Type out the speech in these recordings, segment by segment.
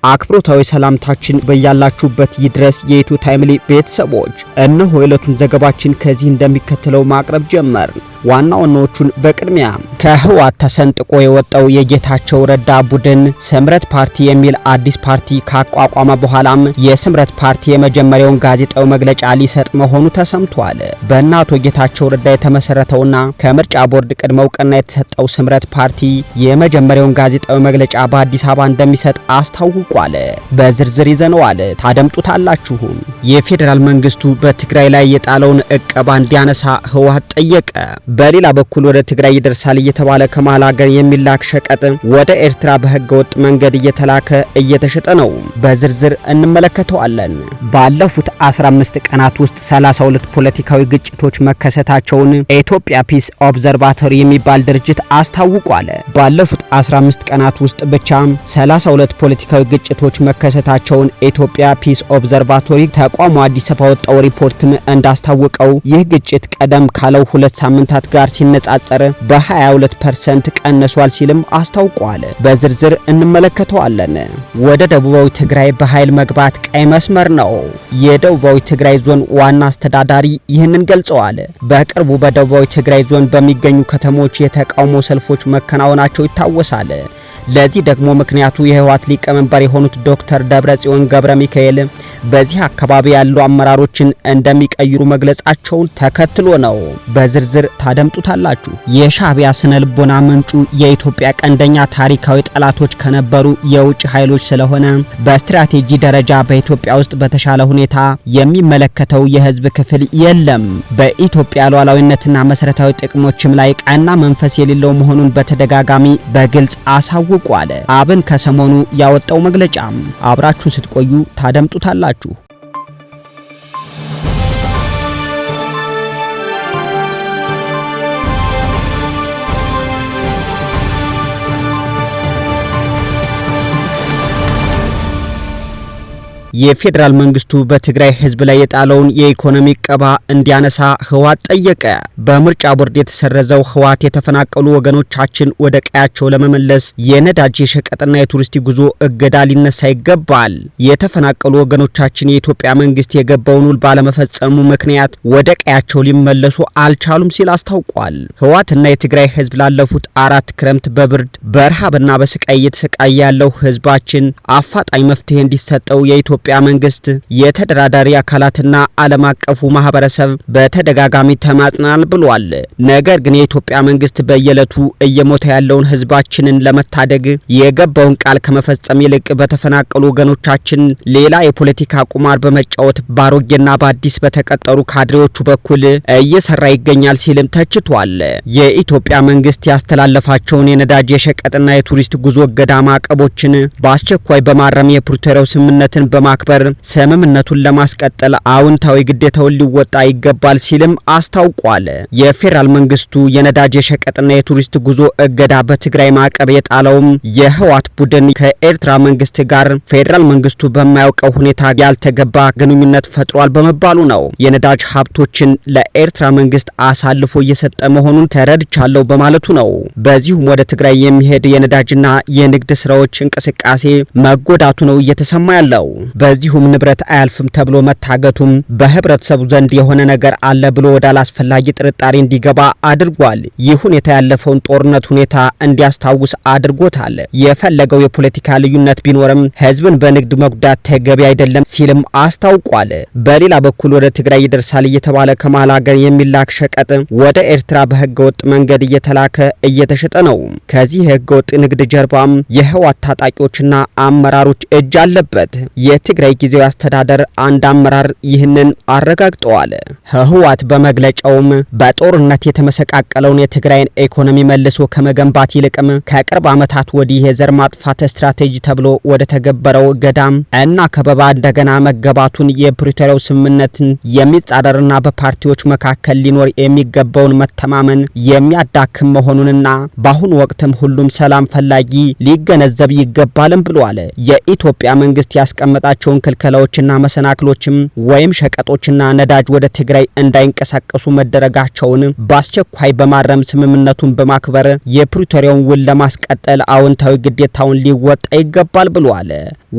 አክብሮታዊ ሰላምታችን በያላችሁበት ይድረስ የኢትዮ ታይምሊ ቤተሰቦች፣ እነሆ የዕለቱን ዘገባችን ከዚህ እንደሚከተለው ማቅረብ ጀመርን። ዋና ዋናዎቹን በቅድሚያ ከህወሓት ተሰንጥቆ የወጣው የጌታቸው ረዳ ቡድን ስምረት ፓርቲ የሚል አዲስ ፓርቲ ካቋቋመ በኋላም የስምረት ፓርቲ የመጀመሪያውን ጋዜጣዊ መግለጫ ሊሰጥ መሆኑ ተሰምቷል። በእናቶ ጌታቸው ረዳ የተመሰረተውና ከምርጫ ቦርድ ቅድመ እውቅና የተሰጠው ስምረት ፓርቲ የመጀመሪያውን ጋዜጣዊ መግለጫ በአዲስ አበባ እንደሚሰጥ አስታውቋል። በዝርዝር ይዘነዋል፣ ታደምጡታላችሁ። የፌዴራል መንግስቱ በትግራይ ላይ የጣለውን እቀባ እንዲያነሳ ህወሓት ጠየቀ። በሌላ በኩል ወደ ትግራይ ይደርሳል እየተባለ ከመሃል ሀገር የሚላክ ሸቀጥ ወደ ኤርትራ በህገ ወጥ መንገድ እየተሸጠ ነው። በዝርዝር እንመለከተዋለን። ባለፉት 15 ቀናት ውስጥ 32 ፖለቲካዊ ግጭቶች መከሰታቸውን ኢትዮጵያ ፒስ ኦብዘርቫቶሪ የሚባል ድርጅት አስታውቋል። ባለፉት 15 ቀናት ውስጥ ብቻ 32 ፖለቲካዊ ግጭቶች መከሰታቸውን ኢትዮጵያ ፒስ ኦብዘርቫቶሪ ተቋሙ አዲስ አበባ ወጣው ሪፖርትም እንዳስታወቀው ይህ ግጭት ቀደም ካለው 2 ሳምንታት ጋር ሲነጻጸር በ22% ቀንሷል ሲልም አስታውቋል። በዝርዝር እንመለከተዋለን። ወደ ደቡባዊ ትግራይ በኃይል መግባት ቀይ መስመር ነው። የደቡባዊ ትግራይ ዞን ዋና አስተዳዳሪ ይህንን ገልጸዋል። በቅርቡ በደቡባዊ ትግራይ ዞን በሚገኙ ከተሞች የተቃውሞ ሰልፎች መከናወናቸው ይታወሳል። ለዚህ ደግሞ ምክንያቱ የህወሓት ሊቀመንበር የሆኑት ዶክተር ደብረጽዮን ገብረ ሚካኤል በዚህ አካባቢ ያሉ አመራሮችን እንደሚቀይሩ መግለጻቸውን ተከትሎ ነው። በዝርዝር ታደምጡታላችሁ። የሻዕቢያ ስነ ልቦና ምንጩ የኢትዮጵያ ቀንደኛ ታሪካዊ ጠላቶች ከነበሩ የውጭ ኃይሎች ስለሆነ በስትራቴጂ ደረጃ በኢትዮጵያ ውስጥ በተሻለ ሁኔታ የሚመለከተው የህዝብ ክፍል የለም። በኢትዮጵያ ሉዓላዊነትና መሰረታዊ ጥቅሞችም ላይ ቀና መንፈስ የሌለው መሆኑን በተደጋጋሚ በግልጽ አሳውቋል። አብን ከሰሞኑ ያወጣው መግለጫ አብራችሁ ስትቆዩ ታደምጡታላችሁ። የፌዴራል መንግስቱ በትግራይ ህዝብ ላይ የጣለውን የኢኮኖሚ እቀባ እንዲያነሳ ህወሓት ጠየቀ። በምርጫ ቦርድ የተሰረዘው ህወሓት የተፈናቀሉ ወገኖቻችን ወደ ቀያቸው ለመመለስ የነዳጅ የሸቀጥና የቱሪስት ጉዞ እገዳ ሊነሳ ይገባል። የተፈናቀሉ ወገኖቻችን የኢትዮጵያ መንግስት የገባውን ውል ባለመፈጸሙ ምክንያት ወደ ቀያቸው ሊመለሱ አልቻሉም ሲል አስታውቋል። ህወሓትና የትግራይ ህዝብ ላለፉት 4 ክረምት በብርድ በረሃብና በስቃይ እየተሰቃየ ያለው ህዝባችን አፋጣኝ መፍትሄ እንዲሰጠው የኢትዮጵያ መንግስት የተደራዳሪ አካላትና ዓለም አቀፉ ማህበረሰብ በተደጋጋሚ ተማጽናል ብሏል። ነገር ግን የኢትዮጵያ መንግስት በየዕለቱ እየሞተ ያለውን ህዝባችንን ለመታደግ የገባውን ቃል ከመፈጸም ይልቅ በተፈናቀሉ ወገኖቻችን ሌላ የፖለቲካ ቁማር በመጫወት ባሮጌና በአዲስ በተቀጠሩ ካድሬዎቹ በኩል እየሰራ ይገኛል ሲልም ተችቷል። የኢትዮጵያ መንግስት ያስተላለፋቸውን የነዳጅ የሸቀጥና የቱሪስት ጉዞ እገዳ ማዕቀቦችን በአስቸኳይ በማረም የፕሪቶሪያው ስምምነትን ማክበር ስምምነቱን ለማስቀጠል አዎንታዊ ግዴታውን ሊወጣ ይገባል ሲልም አስታውቋል። የፌዴራል መንግስቱ የነዳጅ የሸቀጥና የቱሪስት ጉዞ እገዳ በትግራይ ማዕቀብ የጣለውም የህወሓት ቡድን ከኤርትራ መንግስት ጋር ፌዴራል መንግስቱ በማያውቀው ሁኔታ ያልተገባ ግንኙነት ፈጥሯል በመባሉ ነው። የነዳጅ ሀብቶችን ለኤርትራ መንግስት አሳልፎ እየሰጠ መሆኑን ተረድቻለሁ በማለቱ ነው። በዚሁም ወደ ትግራይ የሚሄድ የነዳጅና የንግድ ስራዎች እንቅስቃሴ መጎዳቱ ነው እየተሰማ ያለው። በዚሁም ንብረት አያልፍም ተብሎ መታገቱም በህብረተሰቡ ዘንድ የሆነ ነገር አለ ብሎ ወደ አላስፈላጊ ጥርጣሬ እንዲገባ አድርጓል። ይህ ሁኔታ ያለፈውን ጦርነት ሁኔታ እንዲያስታውስ አድርጎታል። የፈለገው የፖለቲካ ልዩነት ቢኖርም ህዝብን በንግድ መጉዳት ተገቢ አይደለም ሲልም አስታውቋል። በሌላ በኩል ወደ ትግራይ ይደርሳል እየተባለ ከመሃል ሀገር የሚላክ ሸቀጥ ወደ ኤርትራ በህገ ወጥ መንገድ እየተሸጠ ነው። ከዚህ ህገ ወጥ ንግድ ጀርባም የህወሓት ታጣቂዎችና አመራሮች እጅ አለበት። የትግራይ ጊዜያዊ አስተዳደር አንድ አመራር ይህንን አረጋግጠዋል። ህወሓት በመግለጫውም በጦርነት የተመሰቃቀለውን የትግራይን ኢኮኖሚ መልሶ ከመገንባት ይልቅም ከቅርብ ዓመታት ወዲህ የዘር ማጥፋት ስትራቴጂ ተብሎ ወደ ተገበረው ገዳም እና ከበባ እንደገና መገባቱን የፕሪቶሪያው ስምምነትን የሚጻረርና በፓርቲዎች መካከል ሊኖር የሚገባውን መተማመን የሚያዳክም መሆኑንና በአሁኑ ወቅትም ሁሉም ሰላም ፈላጊ ሊገነዘብ ይገባልም ብሏል። የኢትዮጵያ መንግስት ያስቀመጣቸው ያላቸውን ክልከላዎችና መሰናክሎችም ወይም ሸቀጦችና ነዳጅ ወደ ትግራይ እንዳይንቀሳቀሱ መደረጋቸውን በአስቸኳይ በማረም ስምምነቱን በማክበር የፕሪቶሪያውን ውል ለማስቀጠል አዎንታዊ ግዴታውን ሊወጣ ይገባል ብሏል።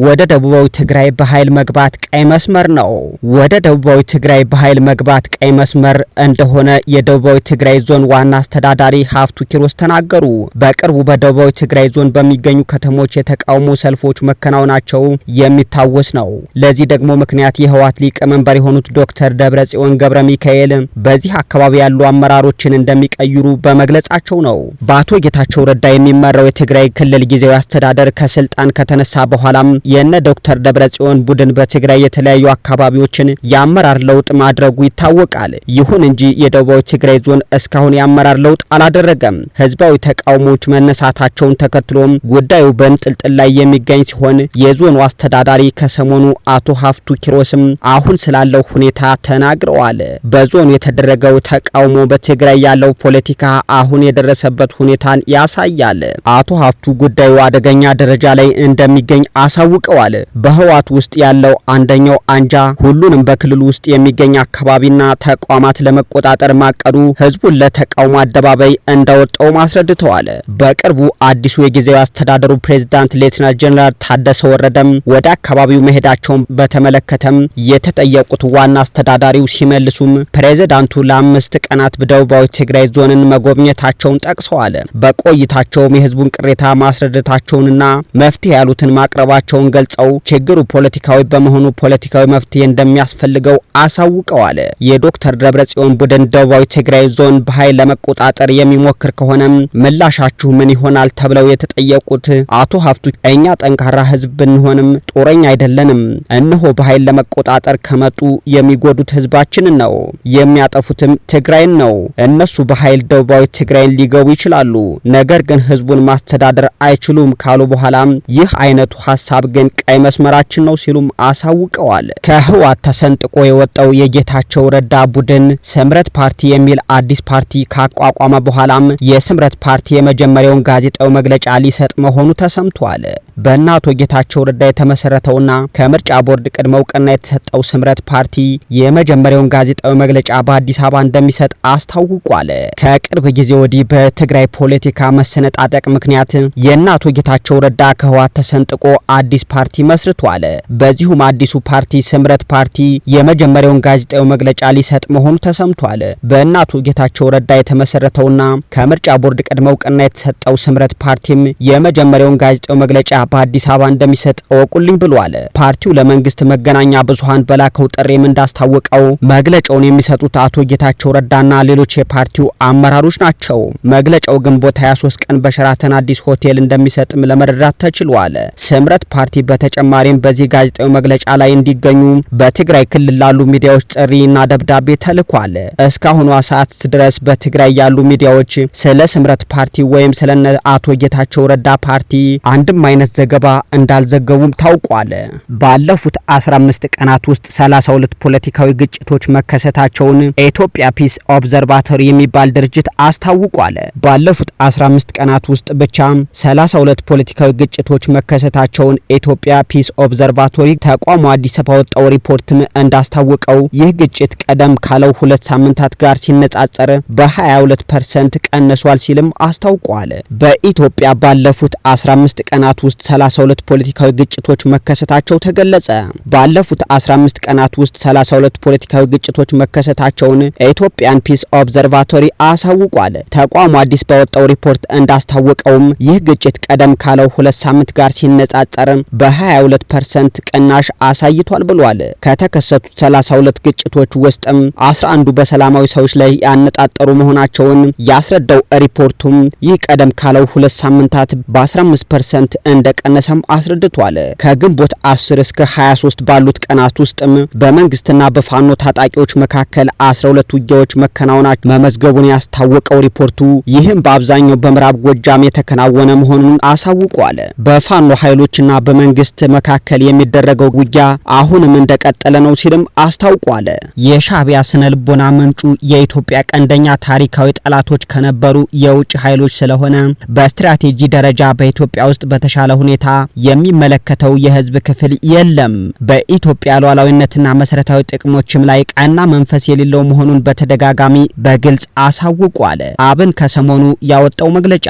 ወደ ደቡባዊ ትግራይ በኃይል መግባት ቀይ መስመር ነው። ወደ ደቡባዊ ትግራይ በኃይል መግባት ቀይ መስመር እንደሆነ የደቡባዊ ትግራይ ዞን ዋና አስተዳዳሪ ሀፍቱ ኪሮስ ተናገሩ። በቅርቡ በደቡባዊ ትግራይ ዞን በሚገኙ ከተሞች የተቃውሞ ሰልፎች መከናወናቸው የሚታወስ ነው። ለዚህ ደግሞ ምክንያት የህወሓት ሊቀመንበር የሆኑት ዶክተር ደብረጽዮን ገብረ ሚካኤል በዚህ አካባቢ ያሉ አመራሮችን እንደሚቀይሩ በመግለጻቸው ነው። በአቶ ጌታቸው ረዳ የሚመራው የትግራይ ክልል ጊዜያዊ አስተዳደር ከስልጣን ከተነሳ በኋላም የነ ዶክተር ደብረጽዮን ቡድን በትግራይ የተለያዩ አካባቢዎችን የአመራር ለውጥ ማድረጉ ይታወቃል። ይሁን እንጂ የደቡባዊ ትግራይ ዞን እስካሁን የአመራር ለውጥ አላደረገም። ህዝባዊ ተቃውሞዎች መነሳታቸውን ተከትሎም ጉዳዩ በእንጥልጥል ላይ የሚገኝ ሲሆን የዞኑ አስተዳዳሪ ከሰሞኑ አቶ ሀፍቱ ኪሮስም አሁን ስላለው ሁኔታ ተናግረዋል። በዞኑ የተደረገው ተቃውሞ በትግራይ ያለው ፖለቲካ አሁን የደረሰበት ሁኔታን ያሳያል። አቶ ሀፍቱ ጉዳዩ አደገኛ ደረጃ ላይ እንደሚገኝ አሳውቀዋል። በህወሓት ውስጥ ያለው አንደኛው አንጃ ሁሉንም በክልሉ ውስጥ የሚገኝ አካባቢና ተቋማት ለመቆጣጠር ማቀዱ ህዝቡን ለተቃውሞ አደባባይ እንዳወጣው አስረድተዋል። በቅርቡ አዲሱ የጊዜያዊ አስተዳደሩ ፕሬዝዳንት ሌተናንት ጀነራል ታደሰ ወረደም ወደ አካባቢው መሄዳቸውን በተመለከተም የተጠየቁት ዋና አስተዳዳሪው ሲመልሱም ፕሬዝዳንቱ ለ5 ቀናት በደቡባዊ ትግራይ ዞንን መጎብኘታቸውን ጠቅሰዋል። በቆይታቸውም የህዝቡን ቅሬታ ማስረዳታቸውንና መፍትሄ ያሉትን ማቅረባቸውን ገልጸው ችግሩ ፖለቲካዊ በመሆኑ ፖለቲካዊ መፍትሄ እንደሚያስፈልገው አሳውቀዋል። የዶክተር ደብረጽዮን ቡድን ደቡባዊ ትግራይ ዞን በኃይል ለመቆጣጠር የሚሞክር ከሆነም ምላሻችሁ ምን ይሆናል ተብለው የተጠየቁት አቶ ሀፍቱ እኛ ጠንካራ ህዝብ ብንሆንም ጦረኛ አይደለንም። እነሆ በኃይል ለመቆጣጠር ከመጡ የሚጎዱት ህዝባችንን ነው፣ የሚያጠፉትም ትግራይን ነው። እነሱ በኃይል ደቡባዊ ትግራይን ሊገቡ ይችላሉ፣ ነገር ግን ህዝቡን ማስተዳደር አይችሉም ካሉ በኋላም ይህ አይነቱ ሀሳብ ግን ቀይ መስመራችን ነው ሲሉም አሳውቀዋል። ከህወሓት ተሰንጥቆ የወጣው የጌታቸው ረዳ ቡድን ስምረት ፓርቲ የሚል አዲስ ፓርቲ ካቋቋመ በኋላም የስምረት ፓርቲ የመጀመሪያውን ጋዜጣዊ መግለጫ ሊሰጥ መሆኑ ተሰምቷል። በእናቶ ጌታቸው ረዳ የተመሰረተውና ከምርጫ ቦርድ ቅድመ እውቅና የተሰጠው ስምረት ፓርቲ የመጀመሪያውን ጋዜጣዊ መግለጫ በአዲስ አበባ እንደሚሰጥ አስታውቋል። ከቅርብ ጊዜ ወዲህ በትግራይ ፖለቲካ መሰነጣጠቅ ምክንያት የእናቶ ጌታቸው ረዳ ከህወሓት ተሰንጥቆ አዲስ ፓርቲ መስርቷል። በዚሁም አዲሱ ፓርቲ ስምረት ፓርቲ የመጀመሪያውን ጋዜጣዊ መግለጫ ሊሰጥ መሆኑ ተሰምቷል። በእናቶ ጌታቸው ረዳ የተመሰረተውና ከምርጫ ቦርድ ቅድመ እውቅና የተሰጠው ስምረት ፓርቲም የመጀመሪያውን ጋዜጣዊ መግለጫ በአዲስ አበባ እንደሚሰጥ እወቁልኝ ብሏል። ፓርቲው ለመንግስት መገናኛ ብዙሃን በላከው ጥሪም እንዳስታወቀው መግለጫውን የሚሰጡት አቶ ጌታቸው ረዳና ሌሎች የፓርቲው አመራሮች ናቸው። መግለጫው ግንቦት 23 ቀን በሸራተን አዲስ ሆቴል እንደሚሰጥም ለመረዳት ተችሏል። ስምረት ፓርቲ በተጨማሪም በዚህ ጋዜጣዊ መግለጫ ላይ እንዲገኙ በትግራይ ክልል ላሉ ሚዲያዎች ጥሪና ደብዳቤ ተልኳል። እስካሁኗ ሰዓት ድረስ በትግራይ ያሉ ሚዲያዎች ስለ ስምረት ፓርቲ ወይም ስለነ አቶ ጌታቸው ረዳ ፓርቲ አንድም አይነት ዘገባ እንዳልዘገቡም ታውቋል። ባለፉት 15 ቀናት ውስጥ 32 ፖለቲካዊ ግጭቶች መከሰታቸውን ኢትዮጵያ ፒስ ኦብዘርቫቶሪ የሚባል ድርጅት አስታውቋል። ባለፉት 15 ቀናት ውስጥ ብቻ 32 ፖለቲካዊ ግጭቶች መከሰታቸውን ኢትዮጵያ ፒስ ኦብዘርቫቶሪ ተቋሙ አዲስ አበባ ወጣው ሪፖርትም እንዳስታወቀው ይህ ግጭት ቀደም ካለው 2 ሳምንታት ጋር ሲነጻጸር በ22% ቀንሷል ሲልም አስታውቋል። በኢትዮጵያ ባለፉት 15 ቀናት ውስጥ 32 ፖለቲካዊ ግጭቶች መከሰታቸው ተገለጸ። ባለፉት 15 ቀናት ውስጥ 32 ፖለቲካዊ ግጭቶች መከሰታቸውን ኢትዮጵያን ፒስ ኦብዘርቫቶሪ አሳውቋል። ተቋሙ አዲስ ባወጣው ሪፖርት እንዳስታወቀውም ይህ ግጭት ቀደም ካለው 2 ሳምንት ጋር ሲነጻጸር በ22% ቅናሽ አሳይቷል ብሏል። ከተከሰቱት 32 ግጭቶች ውስጥም 11ዱ በሰላማዊ ሰዎች ላይ ያነጣጠሩ መሆናቸውን ያስረዳው ሪፖርቱም ይህ ቀደም ካለው 2 ሳምንታት በ15% እንደቀነሰም አስረድቷል። ከግንቦት 10 እስከ 23 ባሉት ቀናት ውስጥም በመንግስትና በፋኖ ታጣቂዎች መካከል 12 ውጊያዎች መከናወናቸው መመዝገቡን ያስታወቀው ሪፖርቱ ይህም በአብዛኛው በምዕራብ ጎጃም የተከናወነ መሆኑን አሳውቋል። በፋኖ ኃይሎችና በመንግስት መካከል የሚደረገው ውጊያ አሁንም እንደቀጠለ ነው ሲልም አስታውቋል። የሻዕቢያ ስነ ልቦና ምንጩ የኢትዮጵያ ቀንደኛ ታሪካዊ ጠላቶች ከነበሩ የውጭ ኃይሎች ስለሆነ በስትራቴጂ ደረጃ በኢትዮጵያ ውስጥ በተሻለ ሁኔታ የሚመለከተው የህዝብ ክፍል የለም። በኢትዮጵያ ሉዓላዊነትና መሰረታዊ ጥቅሞችም ላይ ቀና መንፈስ የሌለው መሆኑን በተደጋጋሚ በግልጽ አሳውቋል። አብን ከሰሞኑ ያወጣው መግለጫ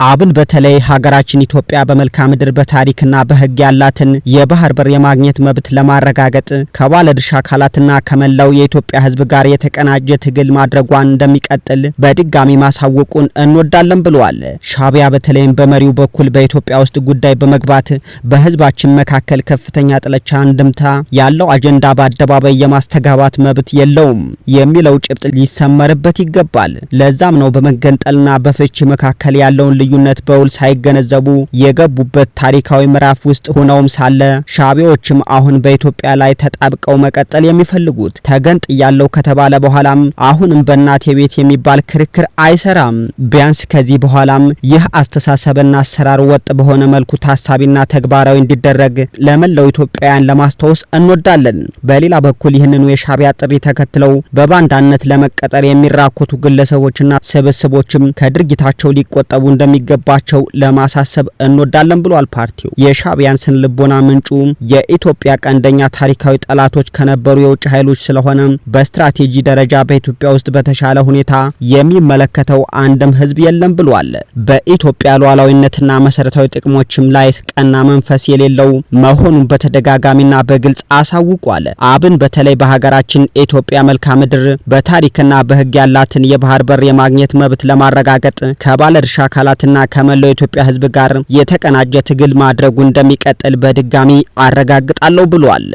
አብን በተለይ ሀገራችን ኢትዮጵያ በመልክዓ ምድር በታሪክና በህግ ያላትን የባህር በር የማግኘት መብት ለማረጋገጥ ከባለድርሻ አካላትና ከመላው የኢትዮጵያ ህዝብ ጋር የተቀናጀ ትግል ማድረጓን እንደሚቀጥል በድጋሚ ማሳወቁን እንወዳለን ብለዋል። ሻዕቢያ በተለይም በመሪው በኩል በኢትዮጵያ ውስጥ ጉዳይ በመግባት በህዝባችን መካከል ከፍተኛ ጥላቻ እንድምታ ያለው አጀንዳ በአደባባይ የማስተጋባት መብት የለውም የሚለው ጭብጥ ሊሰመርበት ይገባል። ለዛም ነው በመገንጠልና በፍቺ መካከል ያለውን ልዩነት በውል ሳይገነዘቡ የገቡበት ታሪካዊ ምዕራፍ ውስጥ ሆነውም ሳለ ሻዕቢያዎችም አሁን በኢትዮጵያ ላይ ተጣብቀው መቀጠል የሚፈልጉት። ተገንጥያለው ከተባለ በኋላም አሁንም በእናቴ ቤት የሚባል ክርክር አይሰራም። ቢያንስ ከዚህ በኋላም ይህ አስተሳሰብና አሰራር ወጥ በሆነ መልኩ ታሳቢና ተግባራዊ እንዲደረግ ለመላው ኢትዮጵያውያን ለማስታወስ እንወዳለን። በሌላ በኩል ይህንኑ የሻዕቢያ ጥሪ ተከትለው በባንዳነት ለመቀጠር የሚራኮቱ ግለሰቦችና ስብስቦችም ከድርጊታቸው ሊቆጠቡ እንደሚገባቸው ለማሳሰብ እንወዳለን ብሏል ፓርቲው። የሻዕቢያን ስነልቦና ምንጩ የኢትዮጵያ ቀንደኛ ታሪካዊ ጠላቶች ከነበሩ የውጭ ኃይሎች ስለሆነ በስትራቴጂ ደረጃ በኢትዮጵያ ውስጥ በተሻለ ሁኔታ የሚመለከተው አንድም ህዝብ የለም ብሏል። በኢትዮጵያ ሉዓላዊነትና መሰረታዊ ጥቅሞችም ላይ ቀና መንፈስ የሌለው መሆኑን በተደጋጋሚና በግልጽ አሳውቋል። አብን በተለይ በሀገራችን ኢትዮጵያ መልክዓ ምድር በታሪክና በህግ ያላትን የባህር በር የማግኘት መብት ለማረጋገጥ ከባለድርሻ አካላትና ከመላው ኢትዮጵያ ህዝብ ጋር የተቀናጀ ትግል ማድረጉ እንደሚቀጥል በድጋሚ አረጋግጣለሁ ብሏል።